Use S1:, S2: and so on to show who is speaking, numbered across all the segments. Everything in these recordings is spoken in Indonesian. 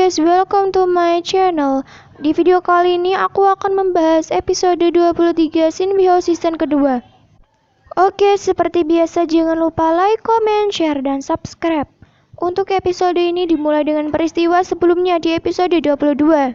S1: guys, welcome to my channel. Di video kali ini aku akan membahas episode 23 Shinbyo season kedua. Oke, seperti biasa jangan lupa like, comment, share, dan subscribe. Untuk episode ini dimulai dengan peristiwa sebelumnya di episode 22.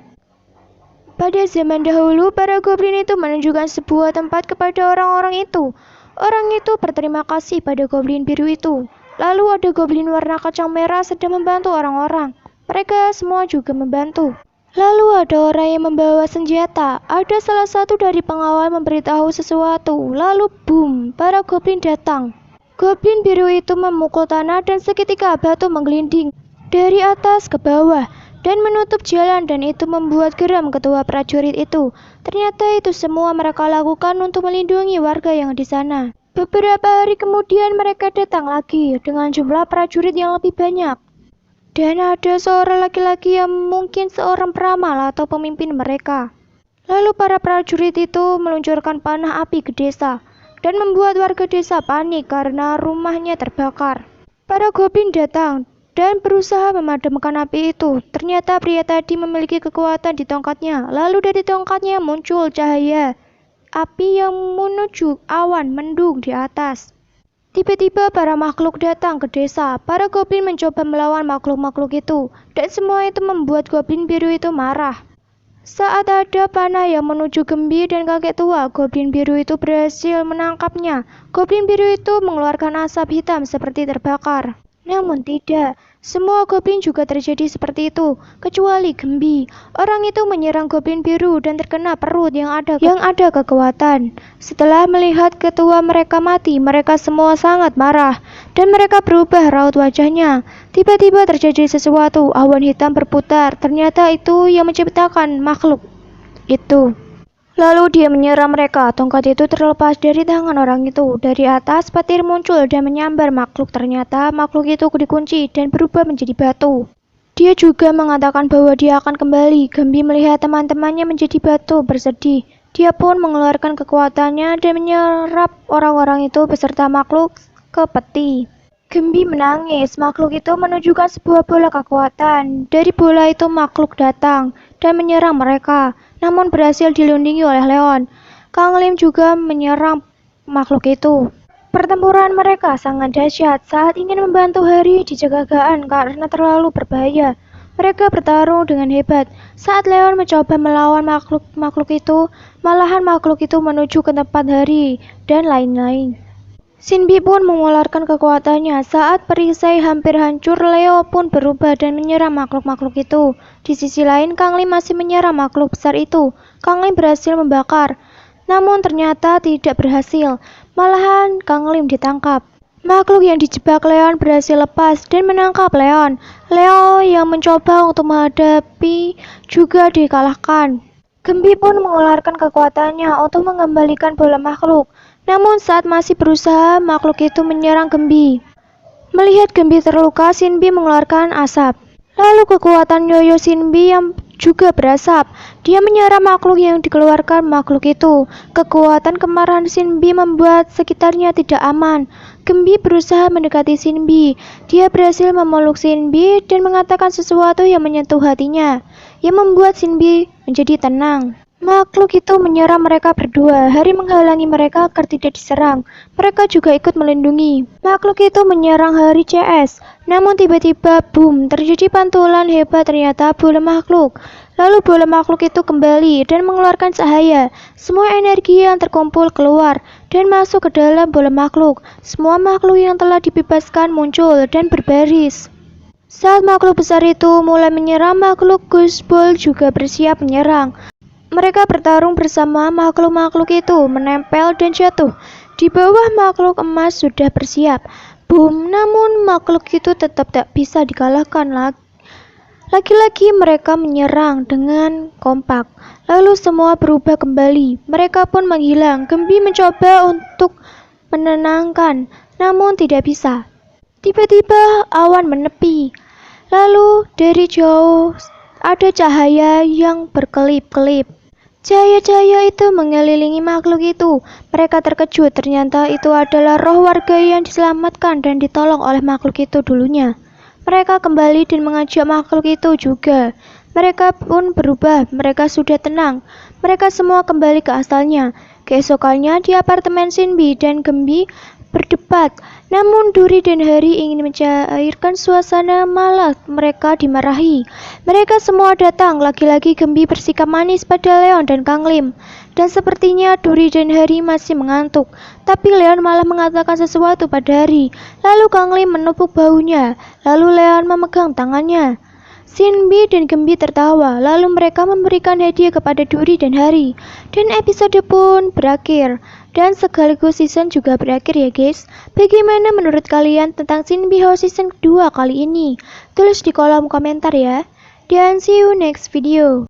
S1: Pada zaman dahulu, para goblin itu menunjukkan sebuah tempat kepada orang-orang itu. Orang itu berterima kasih pada goblin biru itu. Lalu ada goblin warna kacang merah sedang membantu orang-orang. Mereka semua juga membantu. Lalu ada orang yang membawa senjata. Ada salah satu dari pengawal memberitahu sesuatu. Lalu boom, para goblin datang. Goblin biru itu memukul tanah dan seketika batu menggelinding dari atas ke bawah dan menutup jalan, dan itu membuat geram ketua prajurit itu. Ternyata itu semua mereka lakukan untuk melindungi warga yang di sana. Beberapa hari kemudian mereka datang lagi dengan jumlah prajurit yang lebih banyak. Dan ada seorang laki-laki yang mungkin seorang peramal atau pemimpin mereka. Lalu para prajurit itu meluncurkan panah api ke desa dan membuat warga desa panik karena rumahnya terbakar. Para goblin datang dan berusaha memadamkan api itu. Ternyata pria tadi memiliki kekuatan di tongkatnya. Lalu dari tongkatnya muncul cahaya api yang menuju awan mendung di atas. Tiba-tiba para makhluk datang ke desa. Para goblin mencoba melawan makhluk-makhluk itu, dan semua itu membuat goblin biru itu marah. Saat ada panah yang menuju Gembi dan kakek tua, goblin biru itu berhasil menangkapnya. Goblin biru itu mengeluarkan asap hitam seperti terbakar. Namun tidak, semua goblin juga terjadi seperti itu, kecuali Gembi. Orang itu menyerang goblin biru dan terkena perut yang ada kekuatan. Setelah melihat ketua mereka mati, mereka semua sangat marah dan mereka berubah raut wajahnya. Tiba-tiba terjadi sesuatu, awan hitam berputar. Ternyata itu yang menciptakan makhluk itu. Lalu dia menyerang mereka. Tongkat itu terlepas dari tangan orang itu. Dari atas petir muncul dan menyambar makhluk. Ternyata makhluk itu dikunci dan berubah menjadi batu. Dia juga mengatakan bahwa dia akan kembali. Gembi melihat teman-temannya menjadi batu bersedih. Dia pun mengeluarkan kekuatannya dan menyerap orang-orang itu beserta makhluk ke peti. Gembi menangis. Makhluk itu menunjukkan sebuah bola kekuatan. Dari bola itu makhluk datang dan menyerang mereka, namun berhasil dilindungi oleh Leon. Kang Lim juga menyerang makhluk itu. Pertempuran mereka sangat dahsyat. Saat ingin membantu Hari dijaga Gaan karena terlalu berbahaya. Mereka bertarung dengan hebat. Saat Leon mencoba melawan makhluk itu, malahan makhluk itu menuju ke tempat Hari dan lain-lain. Shinbi pun mengeluarkan kekuatannya. Saat perisai hampir hancur, Leo pun berubah dan menyerang makhluk-makhluk itu. Di sisi lain, Kang Lim masih menyerang makhluk besar itu. Kang Lim berhasil membakar, namun ternyata tidak berhasil. Malahan Kang Lim ditangkap. Makhluk yang dijebak Leon berhasil lepas dan menangkap Leon. Leo yang mencoba untuk menghadapi juga dikalahkan. Gembi pun mengeluarkan kekuatannya untuk mengembalikan bola makhluk. Namun saat masih berusaha, makhluk itu menyerang Gembi. Melihat Gembi terluka, Shinbi mengeluarkan asap. Lalu kekuatan Yoyo Shinbi yang juga berasap. Dia menyerang makhluk yang dikeluarkan makhluk itu. Kekuatan kemarahan Shinbi membuat sekitarnya tidak aman. Gembi berusaha mendekati Shinbi. Dia berhasil memeluk Shinbi dan mengatakan sesuatu yang menyentuh hatinya, yang membuat Shinbi menjadi tenang. Makhluk itu menyerang mereka berdua. Hari menghalangi mereka agar tidak diserang. Mereka juga ikut melindungi. Makhluk itu menyerang Hari CS. Namun tiba-tiba boom, terjadi pantulan hebat. Ternyata bola makhluk. Lalu bola makhluk itu kembali dan mengeluarkan cahaya. Semua energi yang terkumpul keluar dan masuk ke dalam bola makhluk. Semua makhluk yang telah dibebaskan muncul dan berbaris. Saat makhluk besar itu mulai menyerang, makhluk Ghost-Ball juga bersiap menyerang. Mereka bertarung bersama makhluk-makhluk itu, menempel dan jatuh. Di bawah makhluk emas sudah bersiap. Boom, namun makhluk itu tetap tak bisa dikalahkan lagi. Lagi-lagi mereka menyerang dengan kompak. Lalu semua berubah kembali. Mereka pun menghilang. Gembi mencoba untuk menenangkan, namun tidak bisa. Tiba-tiba awan menepi. Lalu dari jauh ada cahaya yang berkelip-kelip. Cahaya-cahaya itu mengelilingi makhluk itu. Mereka terkejut, ternyata itu adalah roh warga yang diselamatkan dan ditolong oleh makhluk itu dulunya. Mereka kembali dan mengajak makhluk itu juga. Mereka pun berubah, mereka sudah tenang. Mereka semua kembali ke asalnya. Keesokannya di apartemen Shinbi dan Gembi berdebat. Namun Duri dan Hari ingin mencairkan suasana, malah mereka dimarahi. Mereka semua datang, lagi-lagi Gembi bersikap manis pada Leon dan Kang Lim. Dan sepertinya Duri dan Hari masih mengantuk. Tapi Leon malah mengatakan sesuatu pada Hari. Lalu Kang Lim menepuk bahunya. Lalu Leon memegang tangannya. Shinbi dan Gembi tertawa, lalu mereka memberikan hadiah kepada Duri dan Hari. Dan episode pun berakhir. Dan sekaligus season juga berakhir ya guys. Bagaimana menurut kalian tentang Shinbi House season kedua kali ini? Tulis di kolom komentar ya. Dan see you next video.